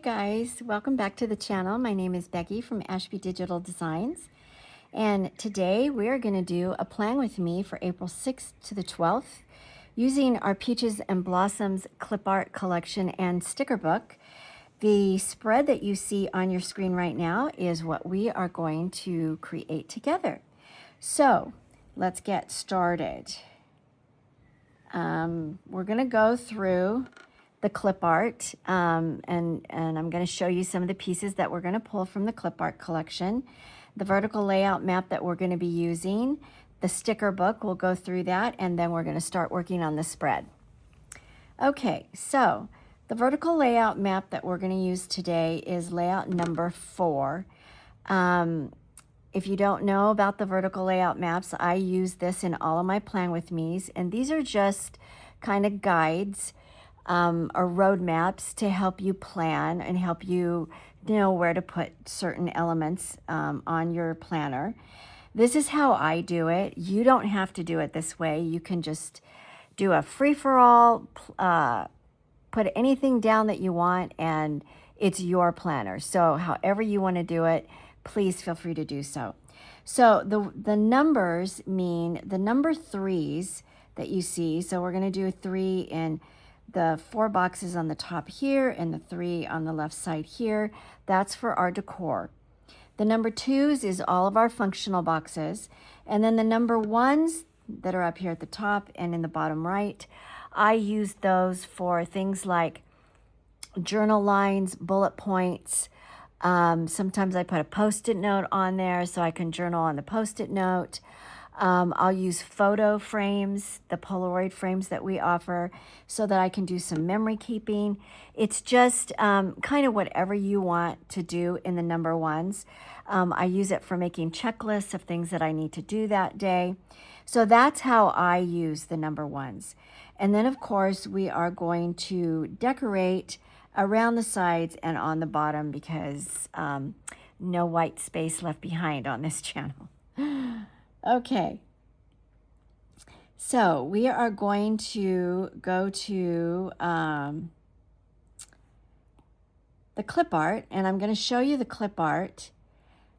guys, welcome back to the channel. My name is Becky from Ashbee Digital Designs, and today we are going to do a plan with me for April 6th to the 12th using our Peaches and Blossoms Clipart Collection and Sticker Book. The spread that you see on your screen right now is what we are going to create together. So let's get started. We're going to go through the clip art, and I'm going to show you some of the pieces that we're going to pull from the clip art collection, the vertical layout map that we're going to be using, the sticker book, we'll go through that, and then we're going to start working on the spread. Okay, so the vertical layout map that we're going to use today is layout number 4. If you don't know about the vertical layout maps, I use this in all of my Plan With Me's, and these are just kind of guides or roadmaps to help you plan and help you know where to put certain elements on your planner. This is how I do it. You don't have to do it this way. You can just do a free-for-all, put anything down that you want, and it's your planner. So however you want to do it, please feel free to do so. So the numbers mean the number 3s that you see. So we're going to do 3 in the 4 boxes on the top here and the 3 on the left side here. That's for our decor. The number 2s is all of our functional boxes. And then the number 1s that are up here at the top and in the bottom right, I use those for things like journal lines, bullet points. Sometimes I put a Post-it note on there so I can journal on the Post-it note. I'll use photo frames, the Polaroid frames that we offer, so that I can do some memory keeping. It's just kind of whatever you want to do in the number 1s. I use it for making checklists of things that I need to do that day. So that's how I use the number 1s. And then, of course, we are going to decorate around the sides and on the bottom because no white space left behind on this channel. Okay, so we are going to go to the clip art, and I'm going to show you the clip art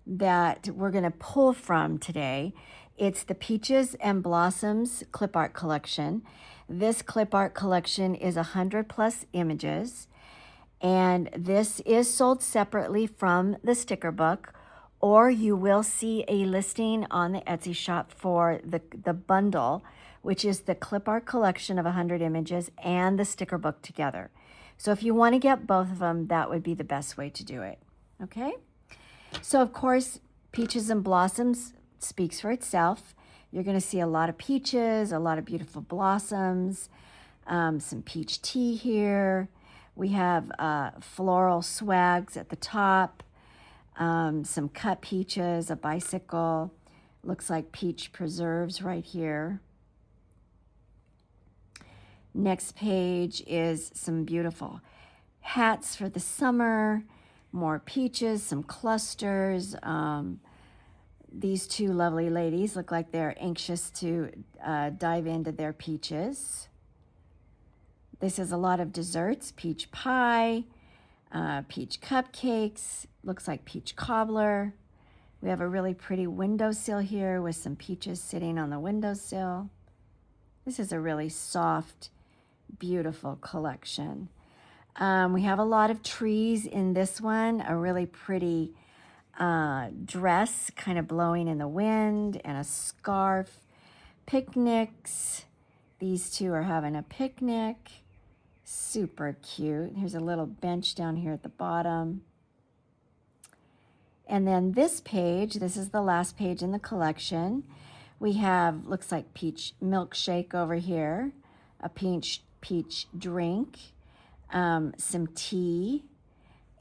that we're going to pull from today. It's the Peaches and Blossoms Clipart Collection. This clip art collection is 100+ images, and this is sold separately from the sticker book, or you will see a listing on the Etsy shop for the bundle, which is the clip art collection of 100 images and the sticker book together. So if you want to get both of them, that would be the best way to do it. Okay? So of course, Peaches and Blossoms speaks for itself. You're going to see a lot of peaches, a lot of beautiful blossoms, some peach tea here. We have floral swags at the top. Some cut peaches, a bicycle, looks like peach preserves right here. Next page is some beautiful hats for the summer, more peaches, some clusters. These 2 lovely ladies look like they're anxious to dive into their peaches. This is a lot of desserts, peach pie, peach cupcakes, looks like peach cobbler. We have a really pretty windowsill here with some peaches sitting on the windowsill. This is a really soft, beautiful collection. We have a lot of trees in this one, a really pretty dress kind of blowing in the wind, and a scarf. Picnics. These 2 are having a picnic. Super cute. Here's a little bench down here at the bottom. And then this page, this is the last page in the collection. We have, looks like peach milkshake over here, a peach drink, some tea,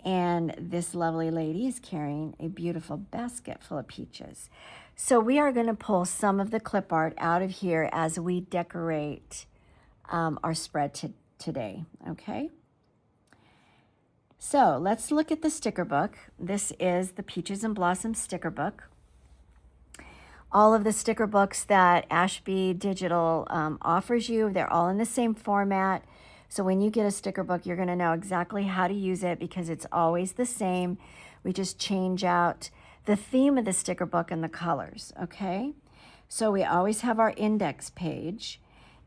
and this lovely lady is carrying a beautiful basket full of peaches. So we are going to pull some of the clip art out of here as we decorate our spread today, okay? So let's look at the sticker book. This is the Peaches and Blossoms sticker book. All of the sticker books that Ashbee Digital offers you, they're all in the same format. So when you get a sticker book, you're going to know exactly how to use it because it's always the same. We just change out the theme of the sticker book and the colors, okay? So we always have our index page,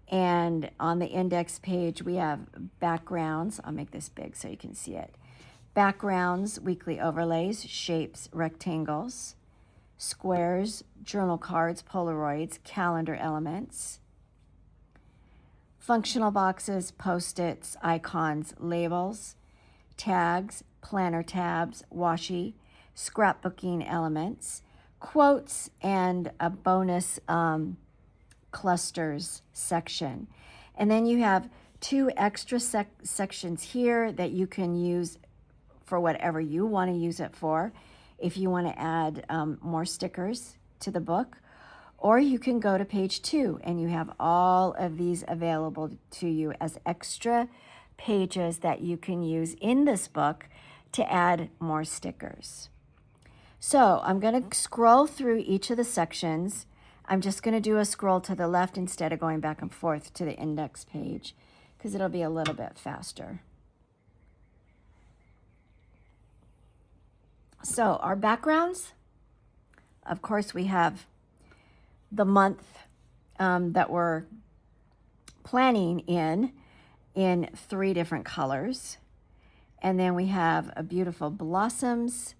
and on the index page we have backgrounds. I'll make this big so you can see it. Backgrounds, weekly overlays, shapes, rectangles, squares, journal cards, Polaroids, calendar elements, functional boxes, Post-its, icons, labels, tags, planner tabs, washi, scrapbooking elements, quotes, and a bonus clusters section. And then you have two extra sections here that you can use for whatever you want to use it for. If you want to add more stickers to the book, or you can go to page 2 and you have all of these available to you as extra pages that you can use in this book to add more stickers. So I'm going to scroll through each of the sections. I'm just going to do a scroll to the left instead of going back and forth to the index page because it'll be a little bit faster. So our backgrounds, of course, we have the month that we're planning in 3 different colors. And then we have a beautiful Blossoms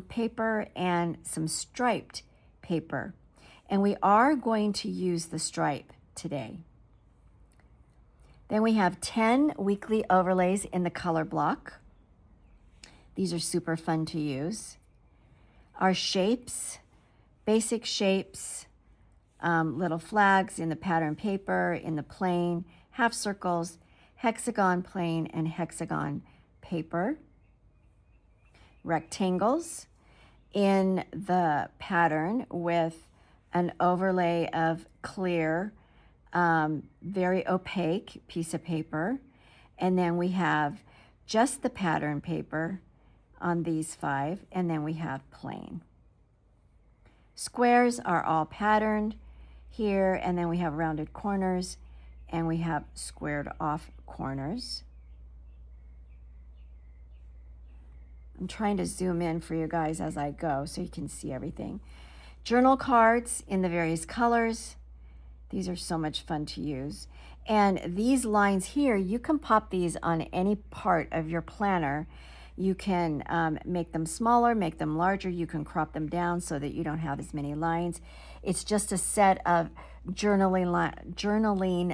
paper and some striped paper. And we are going to use the stripe today. Then we have 10 weekly overlays in the color block. These are super fun to use. Our shapes, basic shapes, little flags in the pattern paper, in the plain, half circles, hexagon plain, and hexagon paper. Rectangles in the pattern with an overlay of clear, very opaque piece of paper. And then we have just the pattern paper on these 5, and then we have plain. Squares are all patterned here, and then we have rounded corners, and we have squared off corners. I'm trying to zoom in for you guys as I go so you can see everything. Journal cards in the various colors. These are so much fun to use. And these lines here, you can pop these on any part of your planner. You can make them smaller, make them larger. You can crop them down so that you don't have as many lines. It's just a set of journaling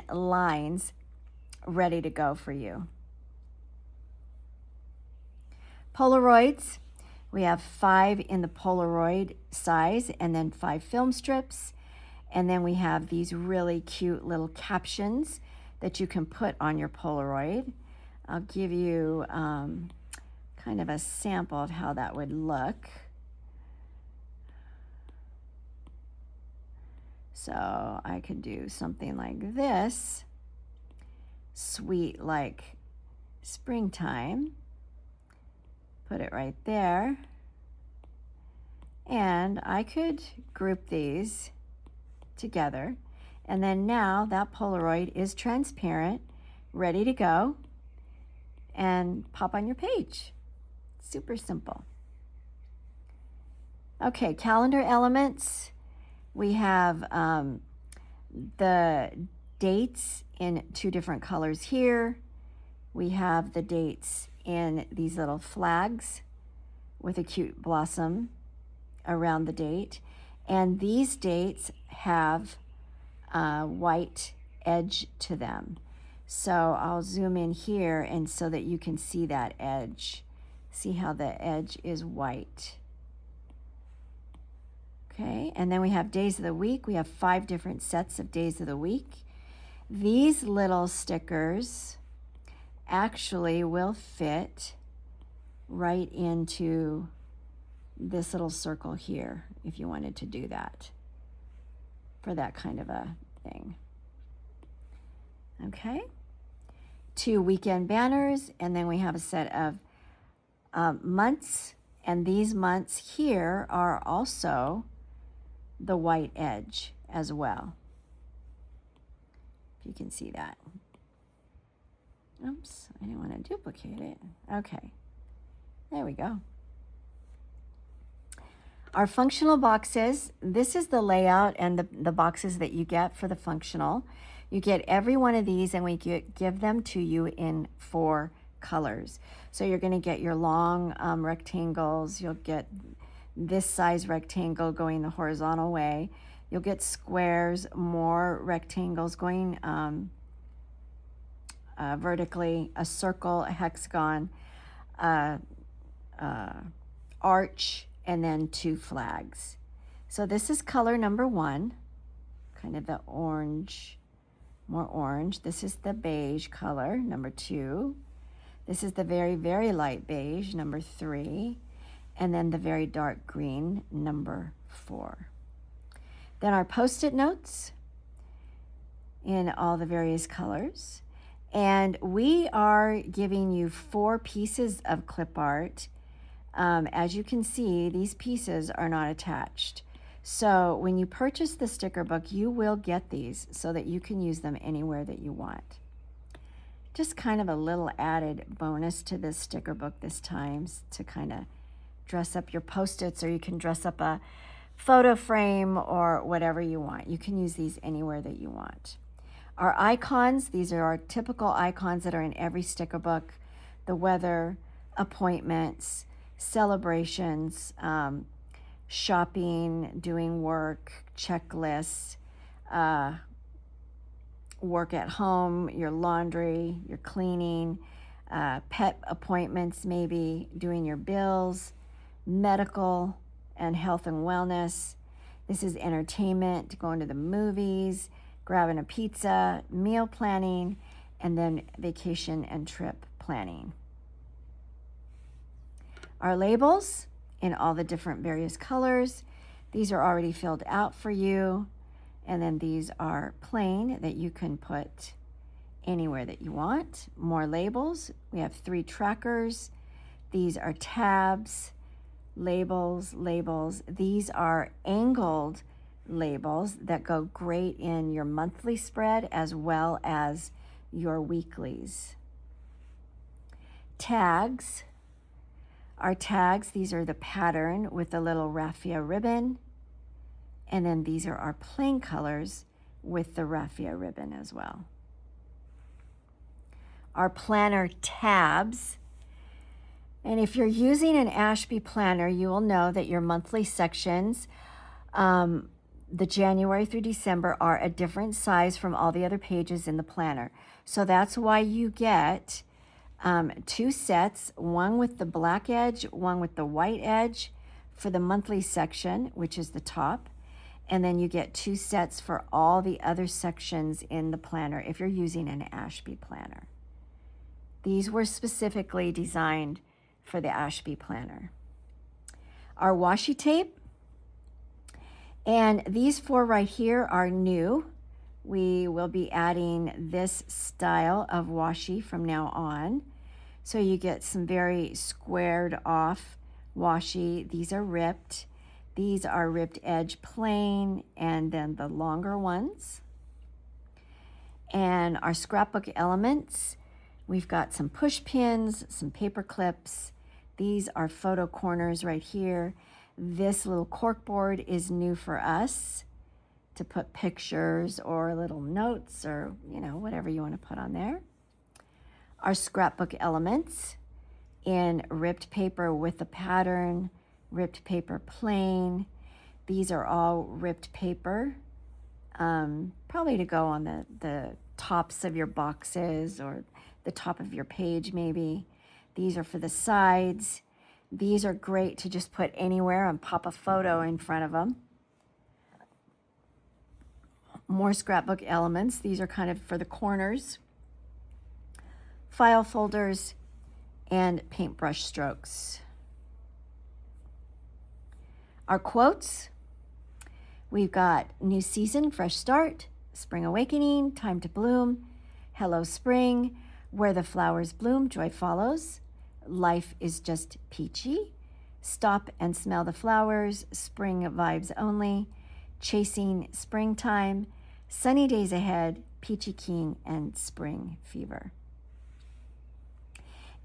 lines ready to go for you. Polaroids. We have 5 in the Polaroid size and then 5 film strips. And then we have these really cute little captions that you can put on your Polaroid. I'll give you kind of a sample of how that would look. So I could do something like this, sweet like springtime. Put it right there. And I could group these together. And then now that Polaroid is transparent, ready to go, and pop on your page. Super simple. Okay, calendar elements. We have the dates in 2 different colors here. We have the dates in these little flags with a cute blossom around the date. And these dates have a white edge to them. So I'll zoom in here and so that you can see that edge. See how the edge is white. Okay, and then we have days of the week. We have 5 different sets of days of the week. These little stickers actually will fit right into this little circle here if you wanted to do that for that kind of a thing. Okay, 2 weekend banners, and then we have a set of months, and these months here are also the white edge as well, if you can see that. Oops, I didn't want to duplicate it. Okay, there we go. Our functional boxes, this is the layout and the boxes that you get for the functional. You get every one of these and we give them to you in 4 colors. So you're going to get your long rectangles. You'll get this size rectangle going the horizontal way. You'll get squares, more rectangles going vertically, a circle, a hexagon, arch, and then 2 flags. So this is color number 1, kind of the orange, more orange. This is the beige color, number 2. This is the very, very light beige, number 3. And then the very dark green, number 4. Then our Post-it notes in all the various colors. And we are giving you 4 pieces of clip art. As you can see, these pieces are not attached. So when you purchase the sticker book, you will get these so that you can use them anywhere that you want. Just kind of a little added bonus to this sticker book this time to kind of dress up your Post-its, or you can dress up a photo frame or whatever you want. You can use these anywhere that you want. Our icons, these are our typical icons that are in every sticker book: the weather, appointments, celebrations, shopping, doing work, checklists, work at home, your laundry, your cleaning, pet appointments, maybe doing your bills, medical and health and wellness. This is entertainment, going to the movies, grabbing a pizza, meal planning, and then vacation and trip planning. Our labels in all the different various colors. These are already filled out for you. And then these are plain that you can put anywhere that you want. More labels. We have 3 trackers. These are tabs, labels, labels. These are angled labels that go great in your monthly spread as well as your weeklies. Tags. Our tags, these are the pattern with the little raffia ribbon. And then these are our plain colors with the raffia ribbon as well. Our planner tabs. And if you're using an Ashbee planner, you will know that your monthly sections, the January through December, are a different size from all the other pages in the planner. So that's why you get 2 sets, one with the black edge, one with the white edge for the monthly section, which is the top. And then you get 2 sets for all the other sections in the planner if you're using an Ashbee planner. These were specifically designed for the Ashbee planner. Our washi tape, and these 4 right here are new. We will be adding this style of washi from now on. So you get some very squared off washi. These are ripped. These are ripped edge plain, and then the longer ones. And our scrapbook elements, we've got some push pins, some paper clips. These are photo corners right here. This little cork board is new for us to put pictures or little notes or, whatever you want to put on there. Our scrapbook elements in ripped paper with the pattern, ripped paper plain. These are all ripped paper, probably to go on the tops of your boxes or the top of your page maybe. These are for the sides. These are great to just put anywhere and pop a photo in front of them. More scrapbook elements. These are kind of for the corners. File folders and paintbrush strokes. Our quotes. We've got new season, fresh start, spring awakening, time to bloom, hello spring, where the flowers bloom, joy follows, life is just peachy, stop and smell the flowers, spring vibes only, chasing springtime, sunny days ahead, peachy keen, and spring fever.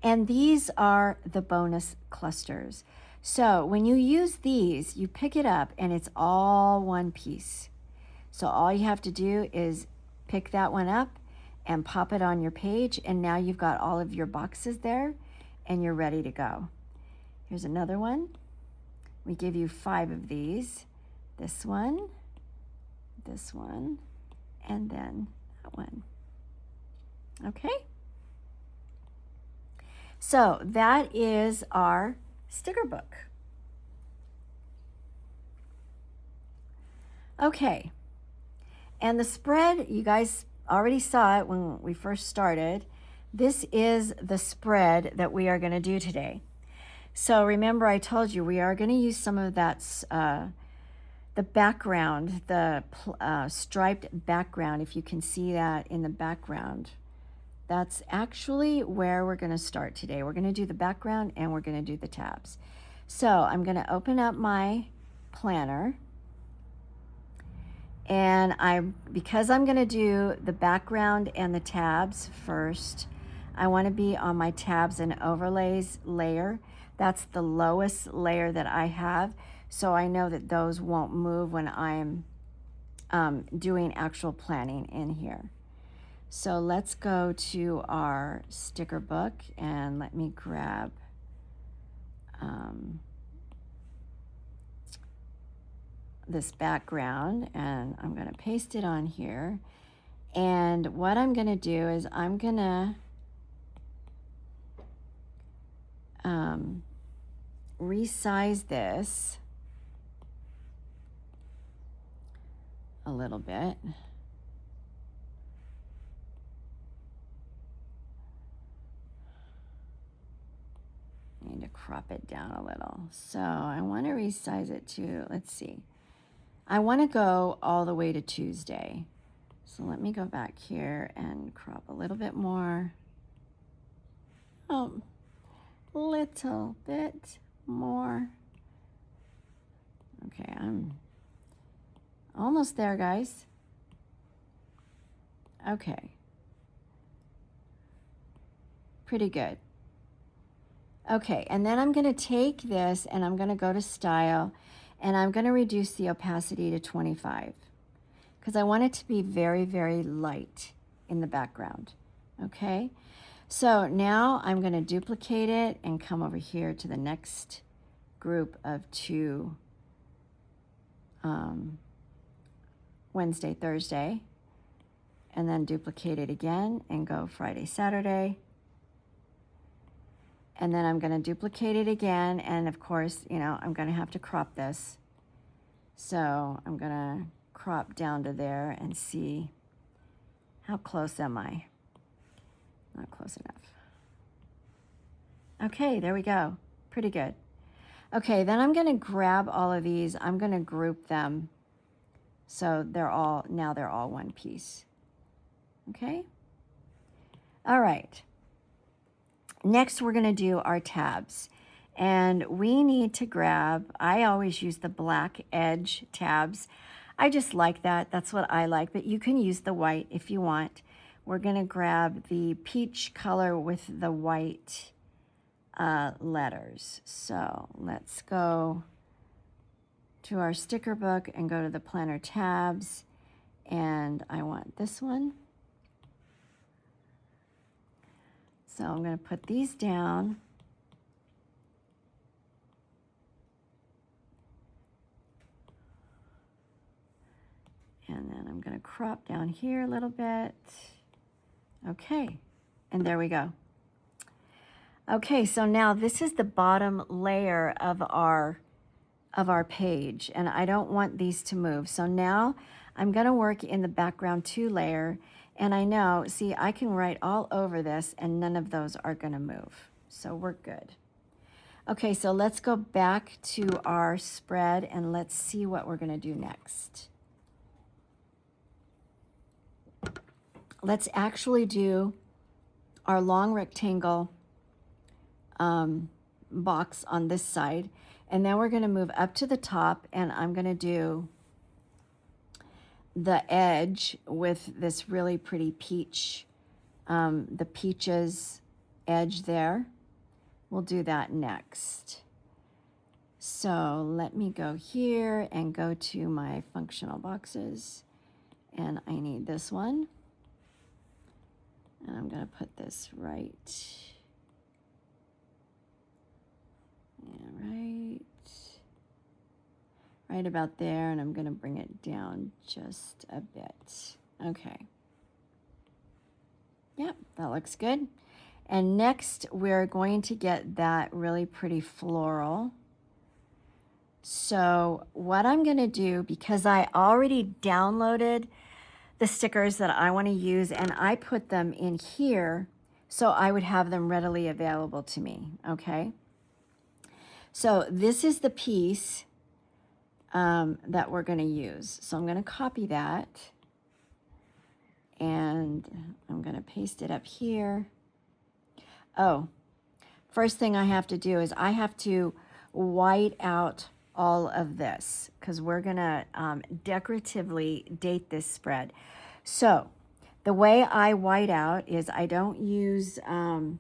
And these are the bonus clusters. So when you use these, you pick it up and it's all one piece. So all you have to do is pick that one up and pop it on your page, and now you've got all of your boxes there and you're ready to go. Here's another one. We give you 5 of these. This one, and then that one. Okay? So that is our sticker book. Okay, and the spread, you guys already saw it when we first started. This is the spread that we are going to do today. So remember, I told you we are going to use some of that, the background, the striped background, if you can see that in the background. That's actually where we're going to start today. We're going to do the background and we're going to do the tabs. So I'm going to open up my planner, and because I'm going to do the background and the tabs first, I want to be on my tabs and overlays layer. That's the lowest layer that I have, so I know that those won't move when I'm doing actual planning in here. So let's go to our sticker book, and let me grab this background, and I'm going to paste it on here. And what I'm going to do is I'm going to resize this a little bit. I need to crop it down a little. So I want to resize it to, let's see. I want to go all the way to Tuesday. So let me go back here and crop a little bit more. Oh, little bit more. Okay, I'm almost there, guys. Okay. Pretty good. Okay, and then I'm going to take this and I'm going to go to Style, and I'm going to reduce the opacity to 25 because I want it to be very, very light in the background. Okay, so now I'm going to duplicate it and come over here to the next group of 2 Wednesday, Thursday, and then duplicate it again and go Friday, Saturday. And then I'm going to duplicate it again, and of course, you know, I'm going to have to crop this. So I'm going to crop down to there and see how close am I. Not close enough. Okay, there we go. Pretty good. Okay, then I'm going to grab all of these. I'm going to group them so they're all one piece. Okay? All right. Next, we're going to do our tabs, and we need to grab, I always use the black edge tabs. I just like that. That's what I like, but you can use the white if you want. We're going to grab the peach color with the white letters. So let's go to our sticker book and go to the planner tabs, and I want this one. So I'm going to put these down. And then I'm going to crop down here a little bit. Okay, and there we go. Okay, so now this is the bottom layer of our page, and I don't want these to move. So now I'm going to work in the background 2 layer. And I know, see, I can write all over this and none of those are going to move. So we're good. Okay, so let's go back to our spread and let's see what we're going to do next. Let's actually do our long rectangle box on this side. And then we're going to move up to the top, and I'm going to do the edge with this really pretty peach, the peaches edge there. we'll do that next. So let me go here and go to my functional boxes. And I need this one. And I'm going to put this right about there, and I'm going to bring it down just a bit. Okay. Yep, that looks good. And next, we're going to get that really pretty floral. So what I'm going to do, because I already downloaded the stickers that I want to use, and I put them in here so I would have them readily available to me, okay? So this is the piece that we're going to use. So I'm going to copy that, and I'm going to paste it up here. Oh, first thing I have to do is I have to white out all of this because we're going to decoratively date this spread. So the way I white out is I don't use white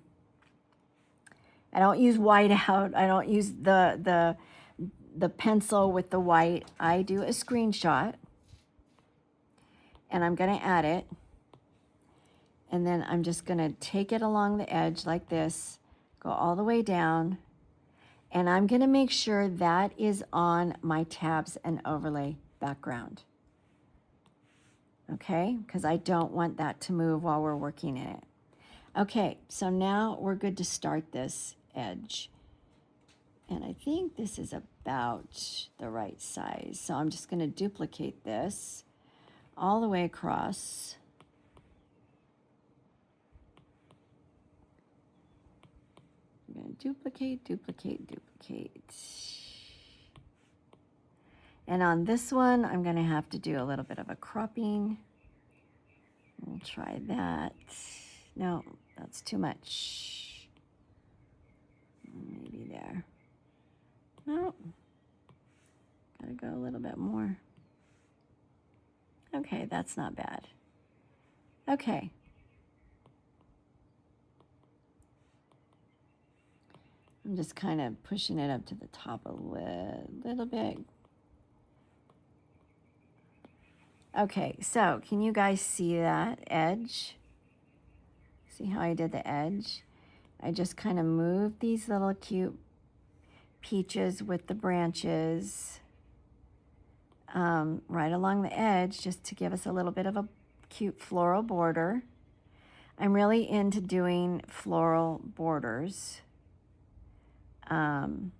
out. I don't use the pencil with the white. I do a screenshot, and I'm going to add it, and then I'm just going to take it along the edge like this, go all the way down, and I'm going to make sure that is on my tabs and overlay background. Okay, because I don't want that to move while we're working in it. Okay, so now we're good to start this edge. And I think this is about the right size. So I'm just going to duplicate this all the way across. I'm going to duplicate, duplicate, duplicate. And on this one, I'm going to have to do a little bit of a cropping. We'll try that. No, that's too much. Maybe there. No, gotta go a little bit more. Okay, that's not bad. Okay. I'm just kind of pushing it up to the top a little bit. Okay, so can you guys see that edge? See how I did the edge? I just kind of moved these little cute peaches with the branches right along the edge just to give us a little bit of a cute floral border. I'm really into doing floral borders. Actually,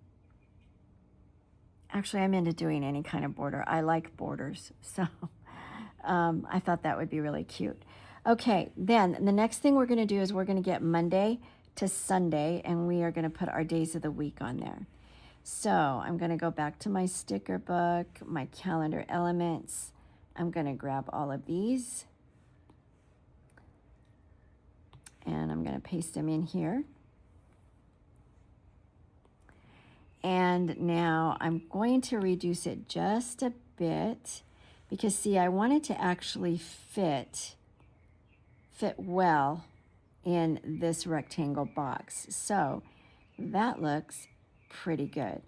I'm into doing any kind of border. I like borders, so I thought that would be really cute. Okay, then the next thing we're going to do is we're going to get Monday to Sunday, and we are going to put our days of the week on there. So I'm going to go back to my sticker book, my calendar elements. I'm going to grab all of these, and I'm going to paste them in here. And now I'm going to reduce it just a bit because, see, I want it to actually fit well in this rectangle box. So that looks pretty good.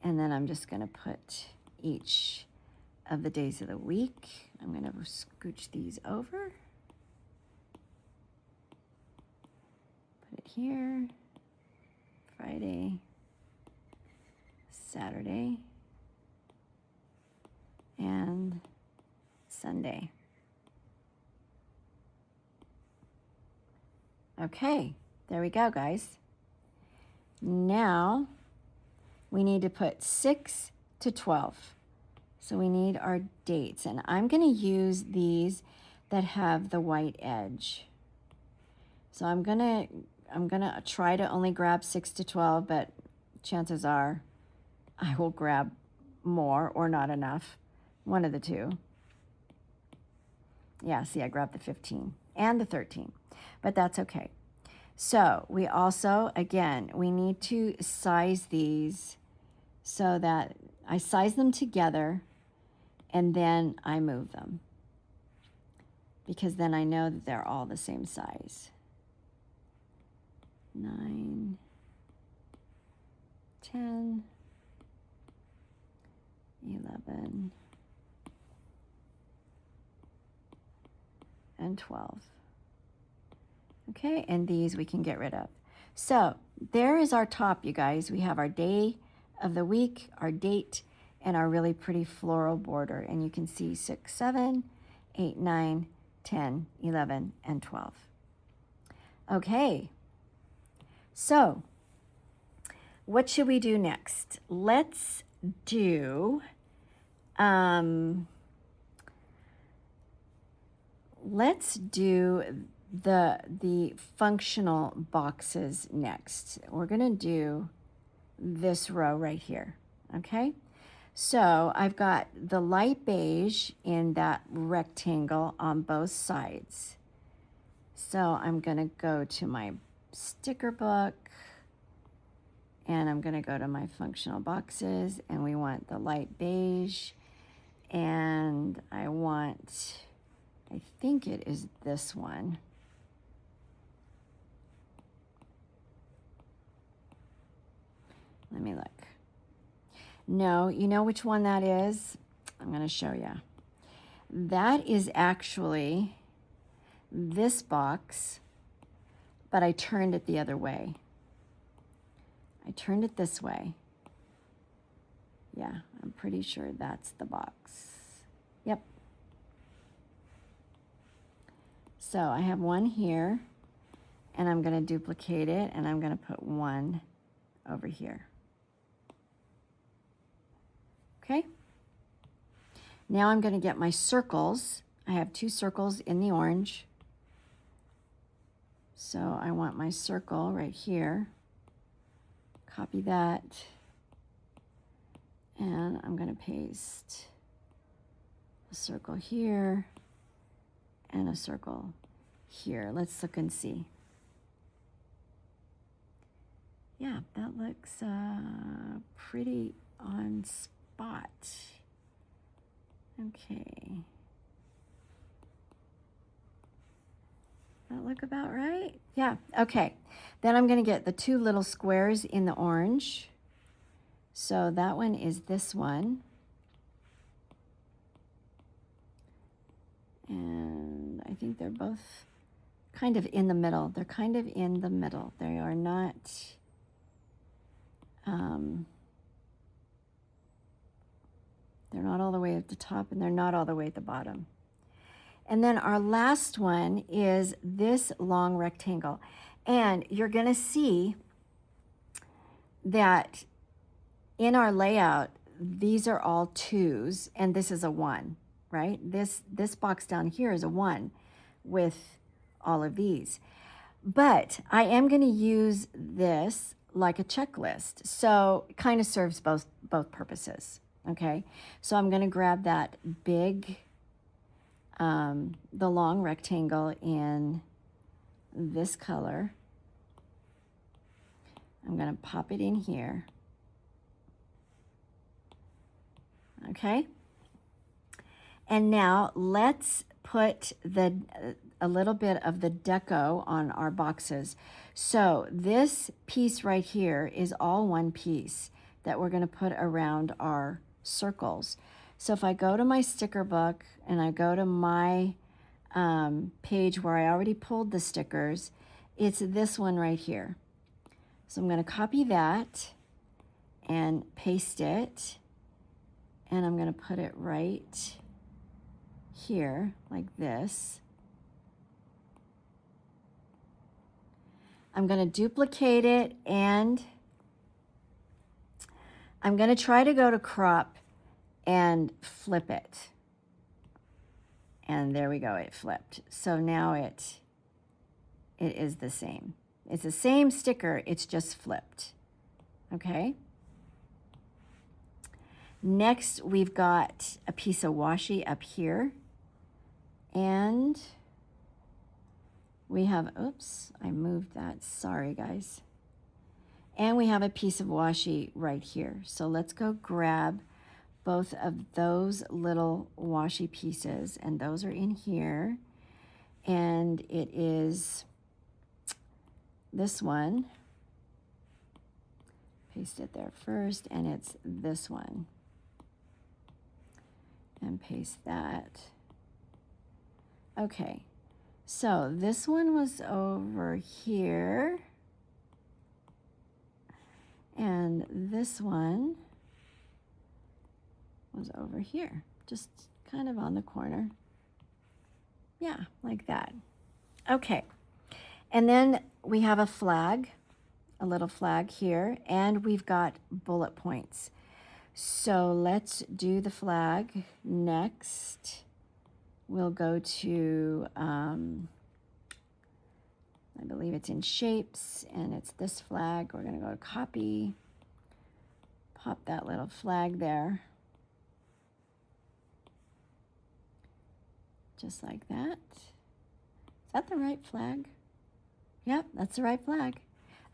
And then I'm just going to put each of the days of the week. I'm going to scooch these over. Put it here. Friday, Saturday, and Sunday. Okay, there we go, guys. Now we need to put 6 to 12. So we need our dates, and I'm going to use these that have the white edge. So I'm gonna try to only grab 6 to 12, but chances are I will grab more or not enough. One of the two. Yeah, see, I grabbed the 15 and the 13, but that's okay. So we also, again, we need to size these so that I size them together and then I move them, because then I know that they're all the same size. 9, 10, 11, and 12. Okay, and these we can get rid of. So there is our top, you guys. We have our day of the week, our date, and our really pretty floral border. And you can see 6, 7, 8, 9, 10, 11, and 12. Okay, so what should we do next? Let's do the functional boxes next. We're going to do this row right here, okay? So I've got the light beige in that rectangle on both sides. So I'm going to go to my sticker book, and I'm going to go to my functional boxes, and we want the light beige, and I think it is this one. Let me look. No, you know which one that is? I'm going to show you. That is actually this box, but I turned it the other way. I turned it this way. Yeah, I'm pretty sure that's the box. Yep. So I have one here, and I'm going to duplicate it, and I'm going to put one over here. Okay. Now I'm going to get my circles. I have 2 circles in the orange. So I want my circle right here. Copy that. And I'm going to paste a circle here and a circle here. Let's look and see. Yeah, that looks pretty on spot. Okay. That look about right? Yeah, okay. Then I'm going to get the 2 little squares in the orange. So that one is this one. And I think they're both kind of in the middle. They're kind of in the middle. They are not... they're not all the way at the top, and they're not all the way at the bottom. And then our last one is this long rectangle. And you're going to see that in our layout, these are all 2s, and this is a 1, right? This box down here is a 1 with all of these. But I am going to use this like a checklist. So it kind of serves both purposes, okay? So I'm going to grab that big, the long rectangle in this color. I'm going to pop it in here. Okay? And now let's put a little bit of the deco on our boxes. So this piece right here is all one piece that we're going to put around our circles. So if I go to my sticker book and I go to my page where I already pulled the stickers, it's this one right here. So I'm going to copy that and paste it, and I'm going to put it right here like this. I'm going to duplicate it, and I'm going to try to go to crop and flip it. And there we go, it flipped. So now it is the same. It's the same sticker, it's just flipped. Okay? Next, we've got a piece of washi up here. And we have, oops, I moved that. Sorry, guys. And we have a piece of washi right here. So let's go grab both of those little washi pieces, and those are in here. And it is this one. Paste it there first, and it's this one. And paste that. Okay, so this one was over here. And this one was over here, just kind of on the corner. Yeah, like that. Okay, and then we have a flag, a little flag here, and we've got bullet points. So let's do the flag next. We'll go to, I believe it's in shapes, and it's this flag. We're going to go to copy, pop that little flag there, just like that. Is that the right flag? Yep, that's the right flag.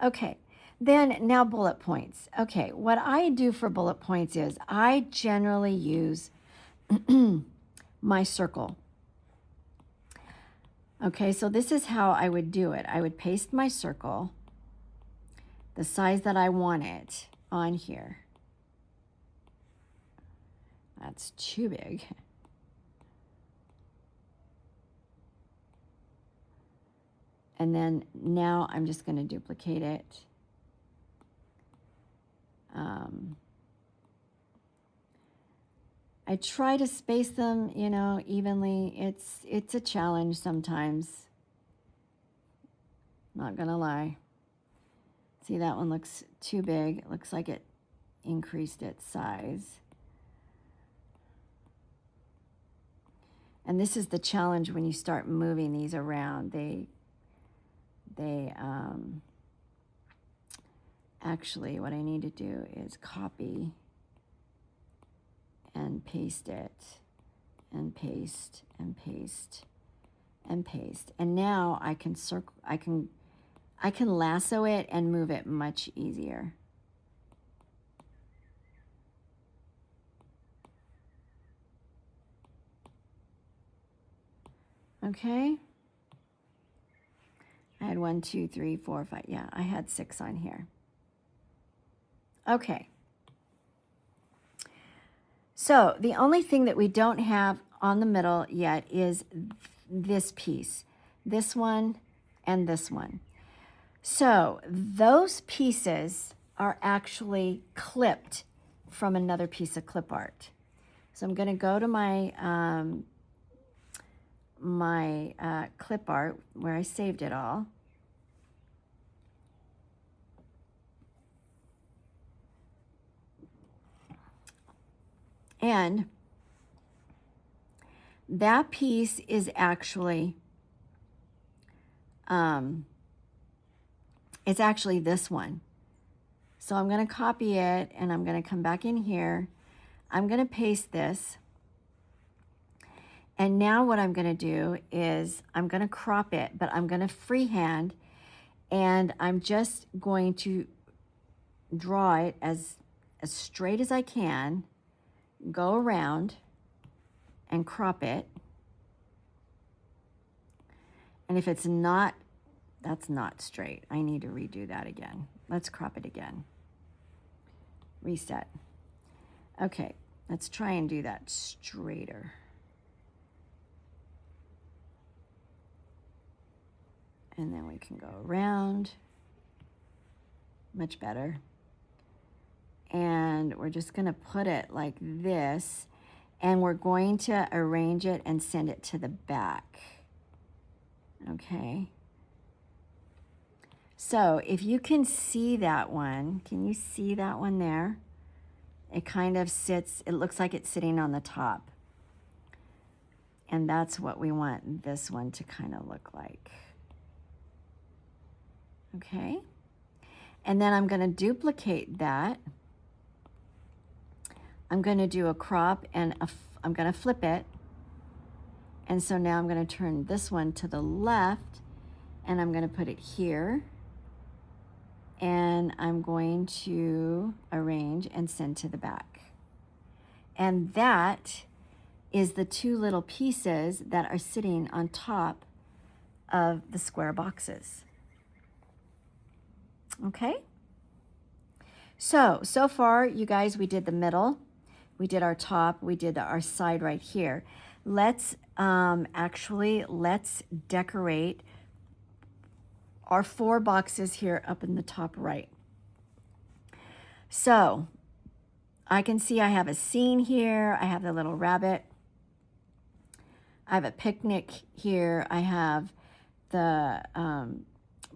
Okay, then now bullet points. Okay, what I do for bullet points is I generally use my circle. Okay, so this is how I would do it. I would paste my circle, the size that I want it, on here. That's too big. And then now I'm just going to duplicate it. I try to space them, you know, evenly. It's a challenge sometimes. Not gonna lie. See, that one looks too big. It looks like it increased its size. And this is the challenge when you start moving these around. Actually, what I need to do is copy and paste it, and paste, and paste, and paste. And now I can circle, I can lasso it and move it much easier. Okay. I had 1, 2, 3, 4, 5. Yeah, I had 6 on here. Okay. So the only thing that we don't have on the middle yet is this piece, this one and this one. So those pieces are actually clipped from another piece of clip art. So I'm going to go to my clip art where I saved it all. And that piece is actually, it's actually this one. So I'm going to copy it, and I'm going to come back in here. I'm going to paste this. And now what I'm going to do is I'm going to crop it, but I'm going to freehand, and I'm just going to draw it as straight as I can, go around and crop it. And if it's not, that's not straight. I need to redo that again. Let's crop it again. Reset. Okay, let's try and do that straighter. And then we can go around. Much better. And we're just going to put it like this, and we're going to arrange it and send it to the back. Okay. So if you can see that one, can you see that one there? It kind of sits, it looks like it's sitting on the top. And that's what we want this one to kind of look like. Okay. And then I'm going to duplicate that. I'm going to do a crop, and I'm going to flip it. And so now I'm going to turn this one to the left, and I'm going to put it here. And I'm going to arrange and send to the back. And that is the 2 little pieces that are sitting on top of the square boxes. Okay? So far, you guys, we did the middle, we did our top, we did our side right here. Let's let's decorate our 4 boxes here up in the top right. So I can see I have a scene here. I have the little rabbit. I have a picnic here. I have the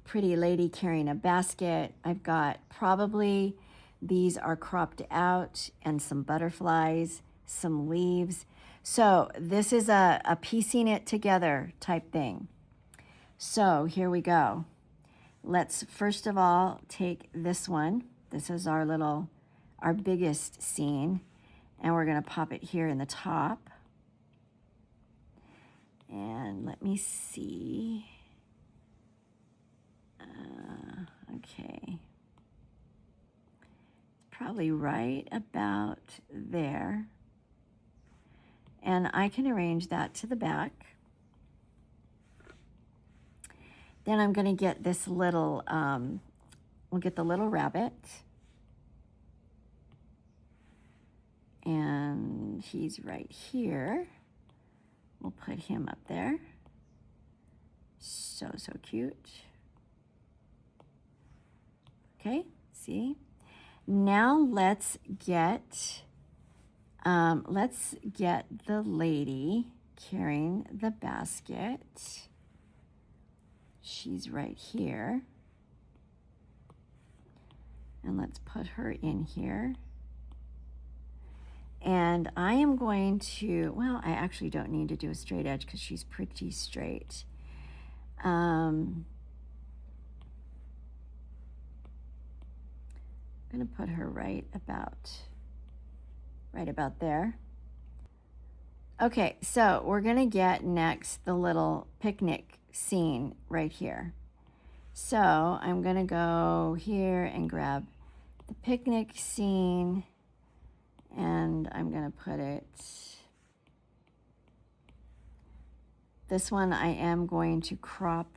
pretty lady carrying a basket. I've got probably, these are cropped out, and some butterflies, some leaves. So this is a piecing it together type thing. So here we go. Let's first of all take this one. This is our biggest scene, and we're gonna pop it here in the top. And let me see. Okay. Probably right about there. And I can arrange that to the back. Then I'm going to get this little, we'll get the little rabbit. And he's right here. We'll put him up there. So cute. Okay, see? Now let's get the lady carrying the basket. She's right here. And let's put her in here. And I am going to, well, I actually don't need to do a straight edge because she's pretty straight. I'm going to put her right about there. Okay, so we're going to get next the little picnic scene right here. So I'm going to go here and grab the picnic scene, and I'm going to put it, this one I am going to crop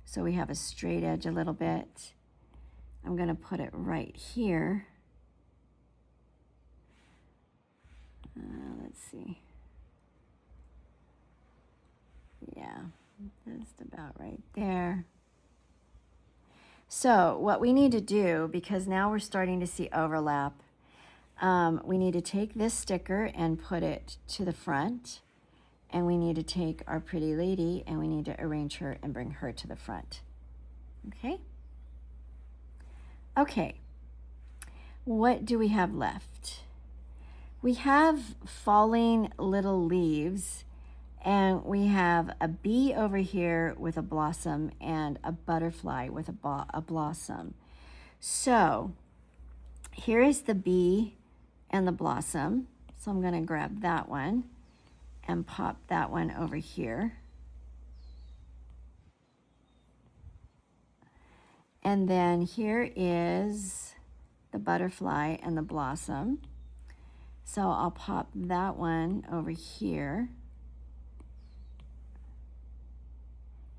so we have a straight edge a little bit. I'm going to put it right here. Let's see. Yeah, just about right there. So what we need to do, because now we're starting to see overlap, we need to take this sticker and put it to the front, and we need to take our pretty lady and we need to arrange her and bring her to the front. Okay? Okay. What do we have left? We have falling little leaves, and we have a bee over here with a blossom and a butterfly with a blossom. So here is the bee and the blossom. So I'm going to grab that one and pop that one over here. And then here is the butterfly and the blossom. So I'll pop that one over here.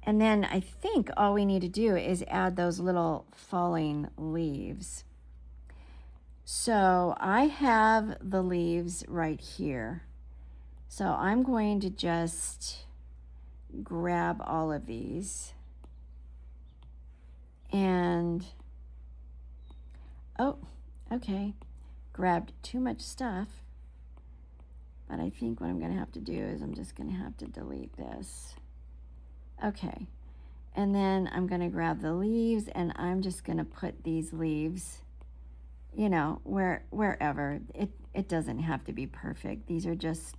And then I think all we need to do is add those little falling leaves. So I have the leaves right here. So I'm going to just grab all of these. And, oh, okay, grabbed too much stuff. But I think what I'm going to have to do is I'm just going to have to delete this. Okay, and then I'm going to grab the leaves, and I'm just going to put these leaves, you know, wherever. It doesn't have to be perfect. These are just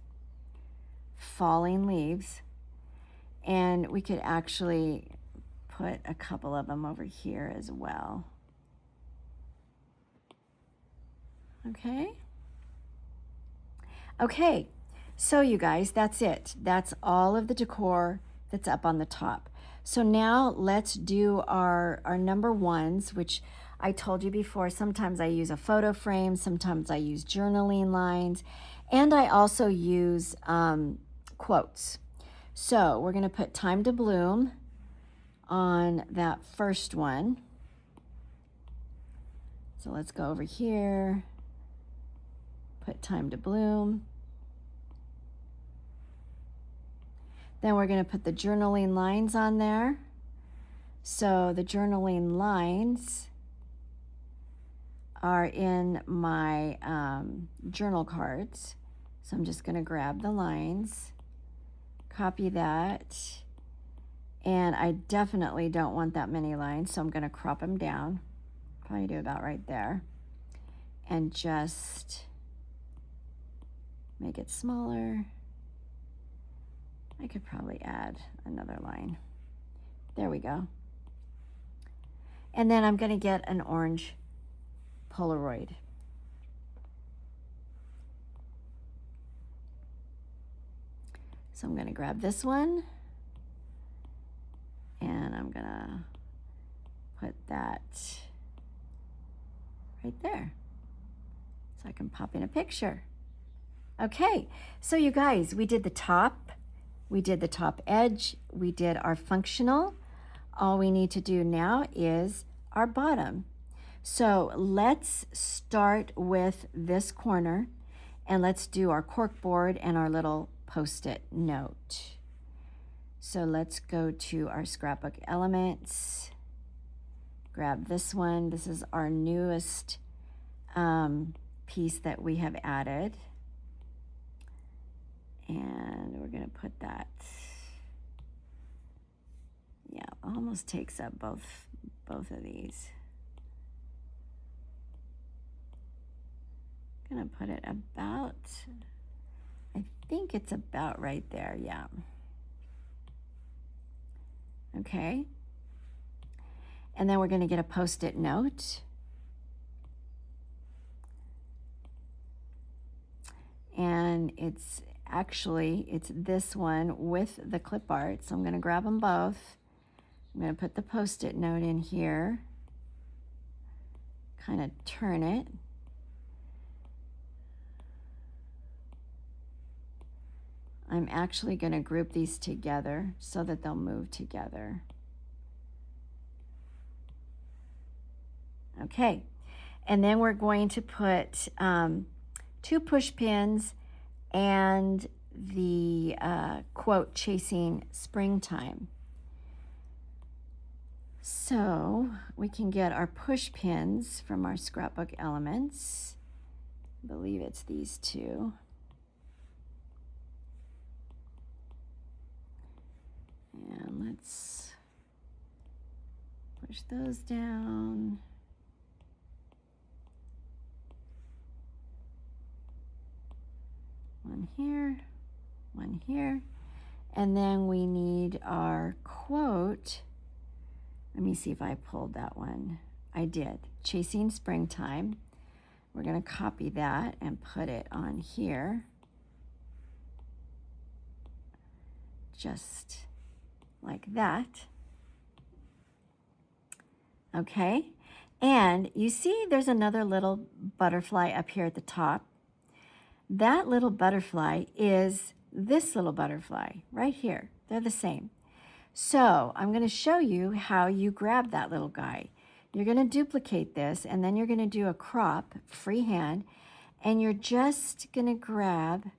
falling leaves. And we could actually put a couple of them over here as well. Okay. Okay, so you guys, that's it. That's all of the decor that's up on the top. So now let's do our number ones, which I told you before, sometimes I use a photo frame, sometimes I use journaling lines, and I also use quotes. So we're going to put Time to Bloom on that first one. So let's go over here, put time to bloom. Then we're going to put the journaling lines on there. So the journaling lines are in my journal cards. So I'm just going to grab the lines, copy that, and I definitely don't want that many lines, so I'm going to crop them down, probably do about right there, and just make it smaller. I could probably add another line. There we go. And then I'm going to get an orange Polaroid. So I'm going to grab this one, and I'm going to put that right there so I can pop in a picture. Okay, so you guys, we did the top, we did the top edge, we did our functional. All we need to do now is our bottom. So let's start with this corner, and let's do our cork board and our little Post-it note. So let's go to our scrapbook elements, grab this one. This is our newest piece that we have added. And we're going to put that, yeah, almost takes up both of these. I'm going to put it about, I think it's about right there, yeah. Okay. And then we're going to get a Post-it note. And it's this one with the clip art, so I'm going to grab them both. I'm going to put the Post-it note in here, kind of turn it. I'm actually going to group these together so that they'll move together. Okay, and then we're going to put 2 push pins and the quote, "Chasing Springtime." So we can get our push pins from our scrapbook elements. I believe it's these 2. And let's push those down. One here, one here. And then we need our quote. Let me see if I pulled that one. I did. "Chasing Springtime." We're going to copy that and put it on here. Just like that. Okay. And you see there's another little butterfly up here at the top. That little butterfly is this little butterfly right here. They're the same. So I'm going to show you how you grab that little guy. You're going to duplicate this, and then you're going to do a crop freehand, and you're just going to grab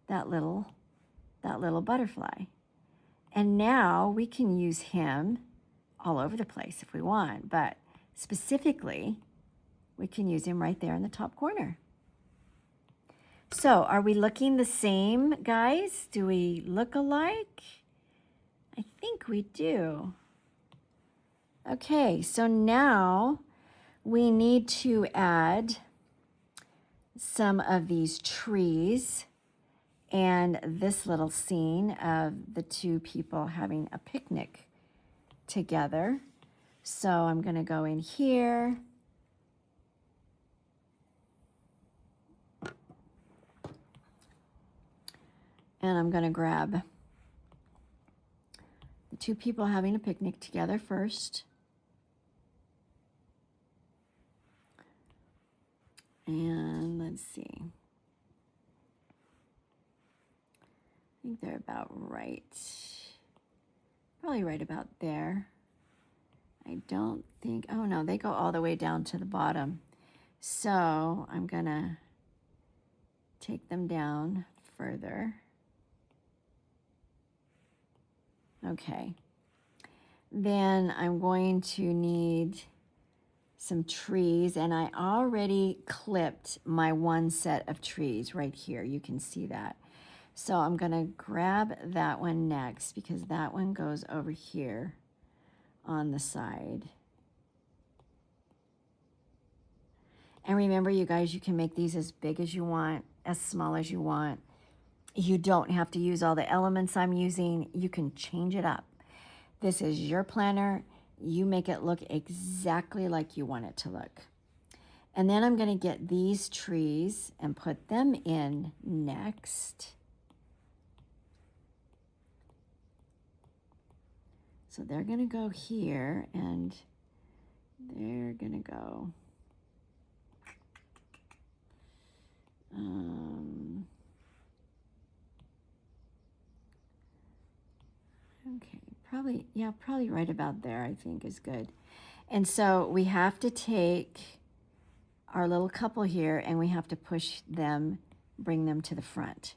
that little butterfly. And now we can use him all over the place if we want, but specifically we can use him right there in the top corner. So are we looking the same, guys? Do we look alike? I think we do. Okay, so now we need to add some of these trees and this little scene of the 2 people having a picnic together. So I'm going to go in here. And I'm going to grab the 2 people having a picnic together first. And let's see. I think they're about right. Probably right about there. I don't think, oh no, they go all the way down to the bottom. So I'm gonna take them down further. Okay. Then I'm going to need some trees, and I already clipped my one set of trees right here. You can see that. So I'm gonna grab that one next because that one goes over here on the side. And remember, you guys, you can make these as big as you want, as small as you want. You don't have to use all the elements I'm using. You can change it up. This is your planner. You make it look exactly like you want it to look. And then I'm going to get these trees and put them in next. So they're going to go here, and they're going to go okay, probably right about there, I think is good. And so we have to take our little couple here and we have to push them, bring them to the front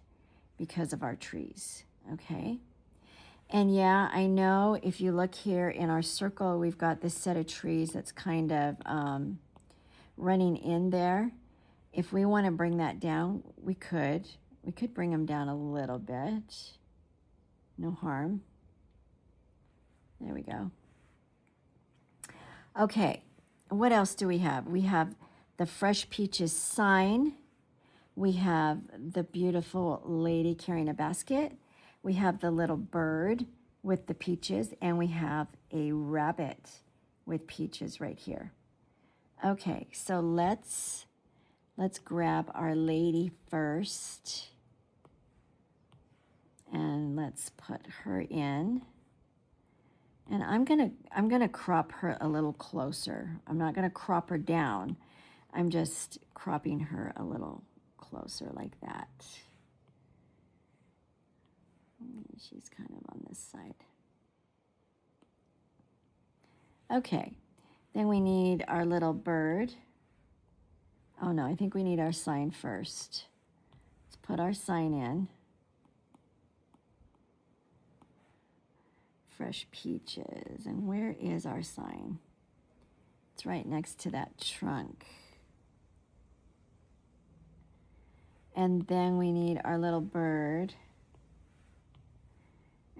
because of our trees, okay? And yeah, I know if you look here in our circle, we've got this set of trees that's kind of running in there. If we want to bring that down, we could bring them down a little bit. No harm. There we go. Okay, what else do we have? We have the Fresh Peaches sign. We have the beautiful lady carrying a basket. We have the little bird with the peaches, and we have a rabbit with peaches right here. Okay, so let's grab our lady first, and let's put her in. And I'm gonna crop her a little closer. I'm not gonna crop her down. I'm just cropping her a little closer like that. She's kind of on this side. Okay, then we need our little bird. Oh no, I think we need our sign first. Let's put our sign in. Fresh Peaches, and where is our sign? It's right next to that trunk. And then we need our little bird,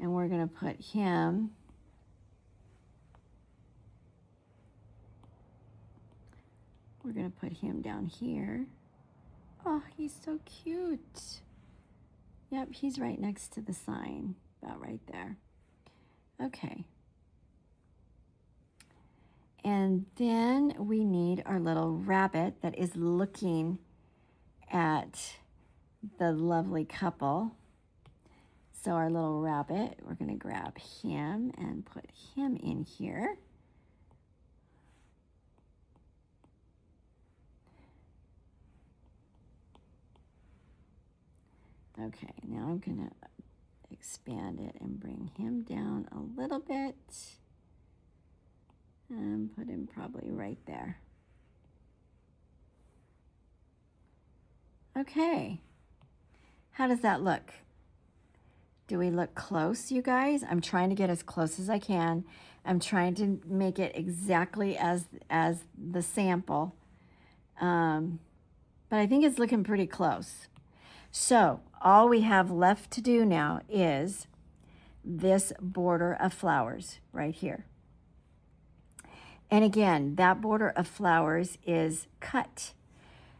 and we're gonna put him down here. Oh, he's so cute. Yep, he's right next to the sign, about right there. Okay. And then we need our little rabbit that is looking at the lovely couple. So our little rabbit, we're going to grab him and put him in here. Okay, now I'm going to expand it and bring him down a little bit and put him probably right there. Okay, how does that look? Do we look close, you guys? I'm trying to get as close as I can. I'm trying to make it exactly as the sample, but I think it's looking pretty close. So all we have left to do now is this border of flowers right here. And again, that border of flowers is cut.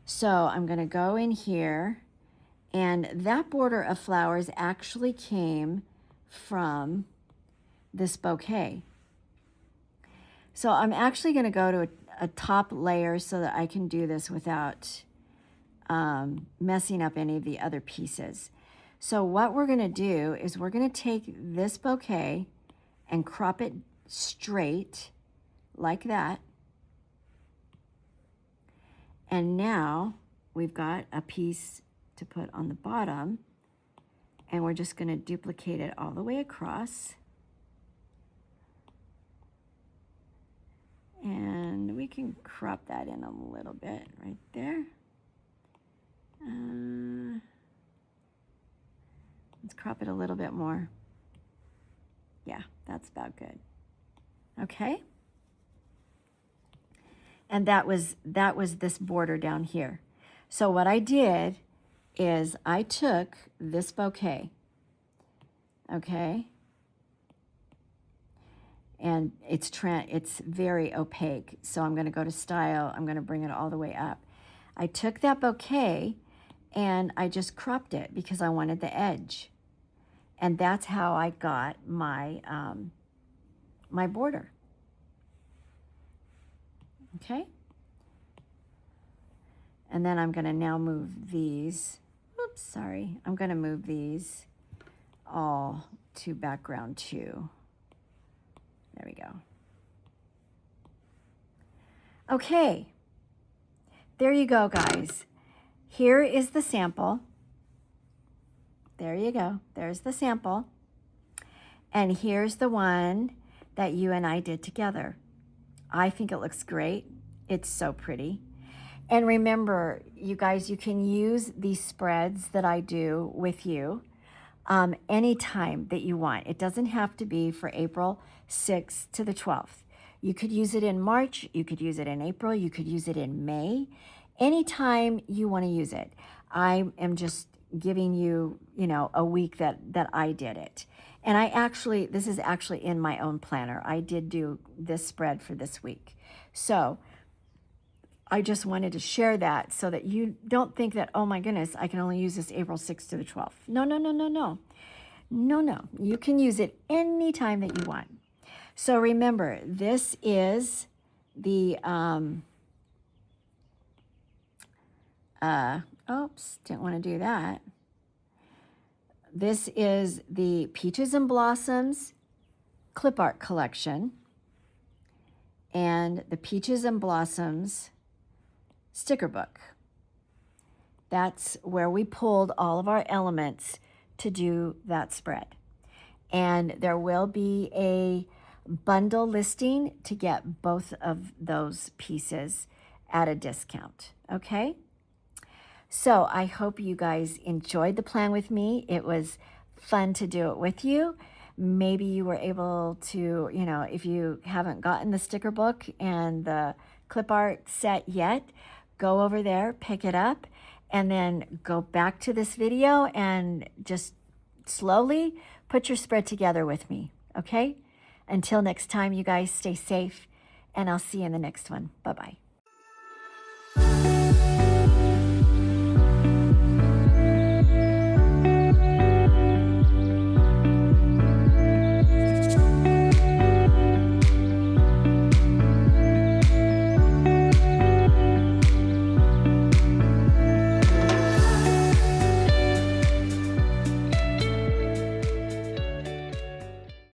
So I'm going to go in here, and that border of flowers actually came from this bouquet. So I'm actually going to go to a top layer so that I can do this without messing up any of the other pieces. So what we're going to do is we're going to take this bouquet and crop it straight like that. And now we've got a piece to put on the bottom, and we're just going to duplicate it all the way across. And we can crop that in a little bit right there. Let's crop it a little bit more. Yeah, that's about good. Okay. And that was this border down here. So what I did is I took this bouquet, okay, and it's very opaque. So I'm going to go to style. I'm going to bring it all the way up. I took that bouquet and I just cropped it because I wanted the edge. And that's how I got my, my border. Okay. And then I'm going to now move these. Oops, sorry. I'm going to move these all to background 2. There we go. Okay. There you go, guys. Here is the sample. There you go. There's the sample. And here's the one that you and I did together. I think it looks great. It's so pretty. And remember, you guys, you can use these spreads that I do with you anytime that you want. It doesn't have to be for April 6th to the 12th. You could use it in March. You could use it in April. You could use it in May. Anytime you want to use it. I am just giving you, a week that I did it. And this is actually in my own planner. I did do this spread for this week. So I just wanted to share that so that you don't think that, oh my goodness, I can only use this April 6th to the 12th. No, no, no, no, no. No, no. You can use it anytime that you want. So remember, this is the, oops, didn't want to do that. This is the Peaches and Blossoms Clipart Collection and the Peaches and Blossoms Stickerbook. That's where we pulled all of our elements to do that spread. And there will be a bundle listing to get both of those pieces at a discount, okay? So I hope you guys enjoyed the plan with me. It was fun to do it with you. Maybe you were able to, if you haven't gotten the sticker book and the clip art set yet, go over there, pick it up, and then go back to this video and just slowly put your spread together with me, okay? Until next time, you guys stay safe, and I'll see you in the next one. Bye-bye.